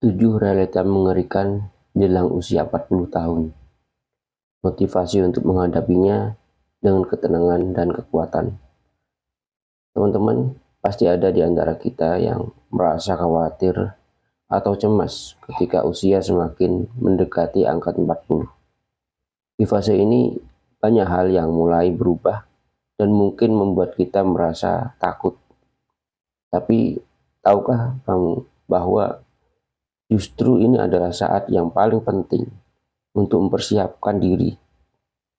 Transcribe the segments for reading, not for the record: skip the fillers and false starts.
7 realita mengerikan jelang usia 40 tahun. Motivasi untuk menghadapinya dengan ketenangan dan kekuatan. Teman-teman, pasti ada di antara kita yang merasa khawatir atau cemas ketika usia semakin mendekati angka 40. Di fase ini, banyak hal yang mulai berubah dan mungkin membuat kita merasa takut. Tapi, tahukah kamu bahwa justru ini adalah saat yang paling penting untuk mempersiapkan diri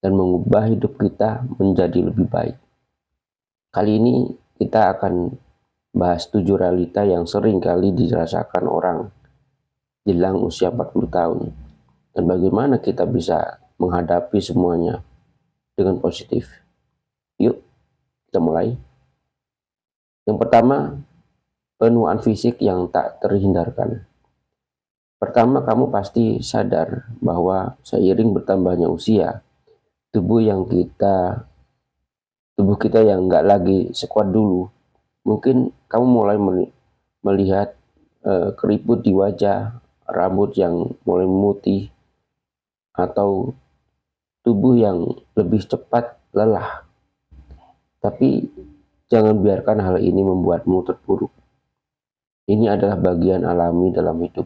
dan mengubah hidup kita menjadi lebih baik. Kali ini kita akan bahas 7 realita yang sering kali dirasakan orang jelang usia 40 tahun dan bagaimana kita bisa menghadapi semuanya dengan positif. Yuk, kita mulai. Yang pertama, penuaan fisik yang tak terhindarkan. Pertama, kamu pasti sadar bahwa seiring bertambahnya usia, tubuh kita yang nggak lagi sekuat dulu. Mungkin kamu mulai melihat keriput di wajah, rambut yang mulai memutih, atau tubuh yang lebih cepat lelah. Tapi jangan biarkan hal ini membuatmu terpuruk. Ini adalah bagian alami dalam hidup.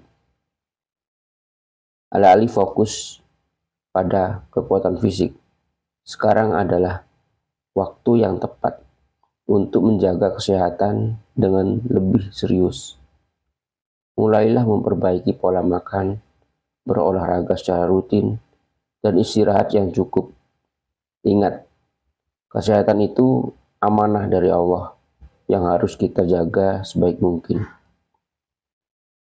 Alih-alih fokus pada kekuatan fisik, sekarang adalah waktu yang tepat untuk menjaga kesehatan dengan lebih serius. Mulailah memperbaiki pola makan, berolahraga secara rutin, dan istirahat yang cukup. Ingat, kesehatan itu amanah dari Allah yang harus kita jaga sebaik mungkin.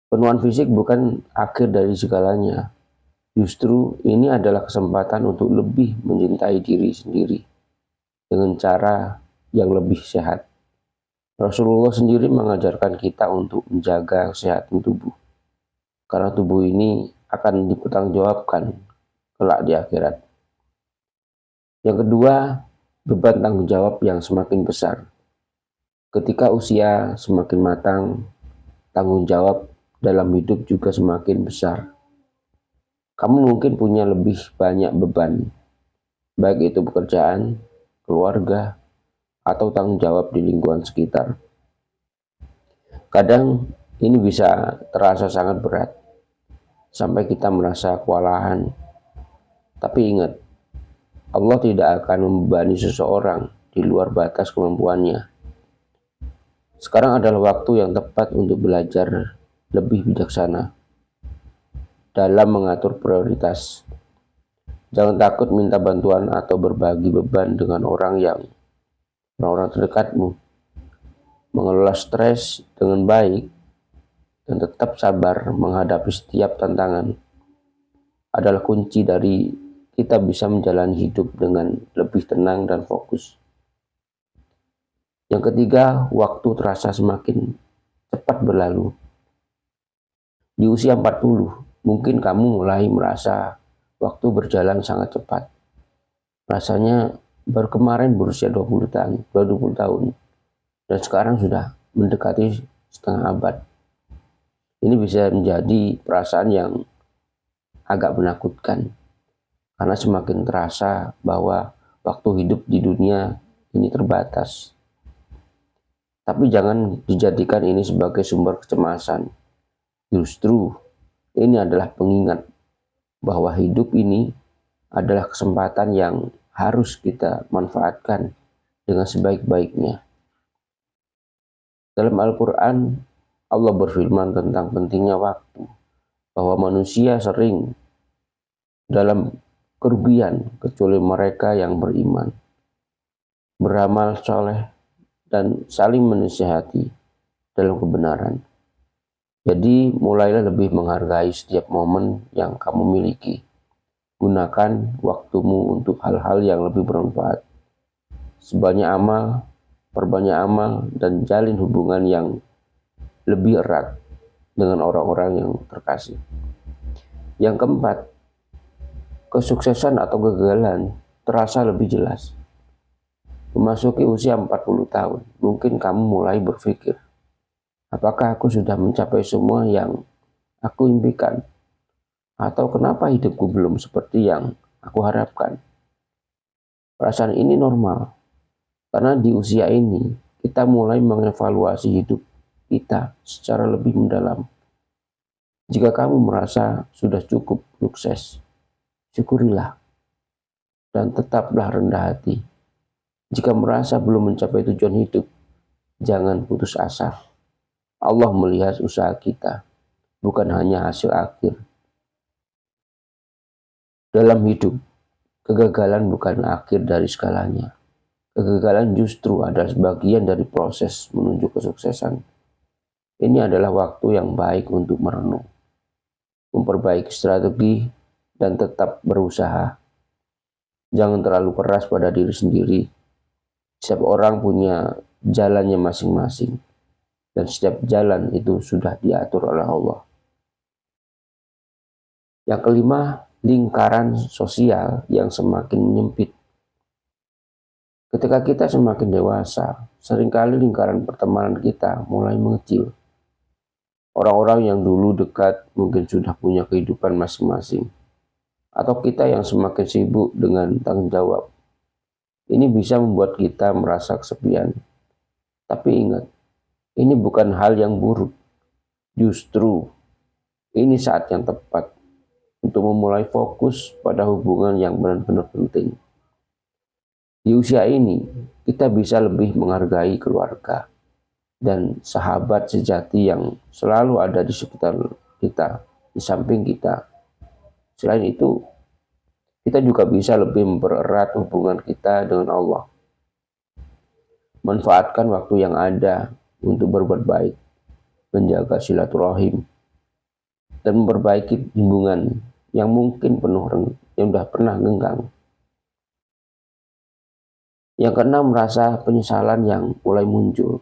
Penuaan fisik bukan akhir dari segalanya. Justru ini adalah kesempatan untuk lebih mencintai diri sendiri dengan cara yang lebih sehat. Rasulullah sendiri mengajarkan kita untuk menjaga kesehatan tubuh, karena tubuh ini akan dipertanggungjawabkan kelak di akhirat. Yang kedua, beban tanggung jawab yang semakin besar. Ketika usia semakin matang, tanggung jawab dalam hidup juga semakin besar. Kamu mungkin punya lebih banyak beban, baik itu pekerjaan, keluarga, atau tanggung jawab di lingkungan sekitar. Kadang ini bisa terasa sangat berat, sampai kita merasa kewalahan. Tapi ingat, Allah tidak akan membebani seseorang di luar batas kemampuannya. Sekarang adalah waktu yang tepat untuk belajar lebih bijaksana dalam mengatur prioritas. Jangan takut minta bantuan atau berbagi beban dengan orang terdekatmu. Mengelola stres dengan baik dan tetap sabar menghadapi setiap tantangan adalah kunci dari kita bisa menjalani hidup dengan lebih tenang dan fokus. Yang ketiga, waktu terasa semakin cepat berlalu. Di usia 40, mungkin kamu mulai merasa waktu berjalan sangat cepat. Rasanya baru kemarin berusia 20 tahun, dan sekarang sudah mendekati setengah abad. Ini bisa menjadi perasaan yang agak menakutkan, karena semakin terasa bahwa waktu hidup di dunia ini terbatas. Tapi jangan dijadikan ini sebagai sumber kecemasan. Justru ini adalah pengingat bahwa hidup ini adalah kesempatan yang harus kita manfaatkan dengan sebaik-baiknya. Dalam Al-Quran, Allah berfirman tentang pentingnya waktu, bahwa manusia sering dalam kerugian kecuali mereka yang beriman, beramal soleh, dan saling menasihati dalam kebenaran. Jadi mulailah lebih menghargai setiap momen yang kamu miliki. Gunakan waktumu untuk hal-hal yang lebih bermanfaat. Perbanyak amal, dan jalin hubungan yang lebih erat dengan orang-orang yang terkasih. Yang keempat, kesuksesan atau kegagalan terasa lebih jelas. Memasuki usia 40 tahun, mungkin kamu mulai berpikir, apakah aku sudah mencapai semua yang aku impikan? Atau kenapa hidupku belum seperti yang aku harapkan? Perasaan ini normal, karena di usia ini kita mulai mengevaluasi hidup kita secara lebih mendalam. Jika kamu merasa sudah cukup sukses, syukurilah dan tetaplah rendah hati. Jika merasa belum mencapai tujuan hidup, jangan putus asa. Allah melihat usaha kita, bukan hanya hasil akhir. Dalam hidup, kegagalan bukan akhir dari segalanya. Kegagalan justru adalah sebagian dari proses menuju kesuksesan. Ini adalah waktu yang baik untuk merenung, memperbaiki strategi, dan tetap berusaha. Jangan terlalu keras pada diri sendiri. Setiap orang punya jalannya masing-masing, dan setiap jalan itu sudah diatur oleh Allah. Yang kelima, lingkaran sosial yang semakin menyempit. Ketika kita semakin dewasa, seringkali lingkaran pertemanan kita mulai mengecil. Orang-orang yang dulu dekat mungkin sudah punya kehidupan masing-masing. Atau kita yang semakin sibuk dengan tanggung jawab. Ini bisa membuat kita merasa kesepian. Tapi ingat, ini bukan hal yang buruk. Justru, ini saat yang tepat untuk memulai fokus pada hubungan yang benar-benar penting. Di usia ini, kita bisa lebih menghargai keluarga dan sahabat sejati yang selalu ada di sekitar kita, di samping kita. Selain itu, kita juga bisa lebih mempererat hubungan kita dengan Allah. Manfaatkan waktu yang ada untuk berbuat baik, menjaga silaturahim, dan memperbaiki hubungan yang mungkin yang sudah pernah renggang. Yang keenam, merasa penyesalan yang mulai muncul.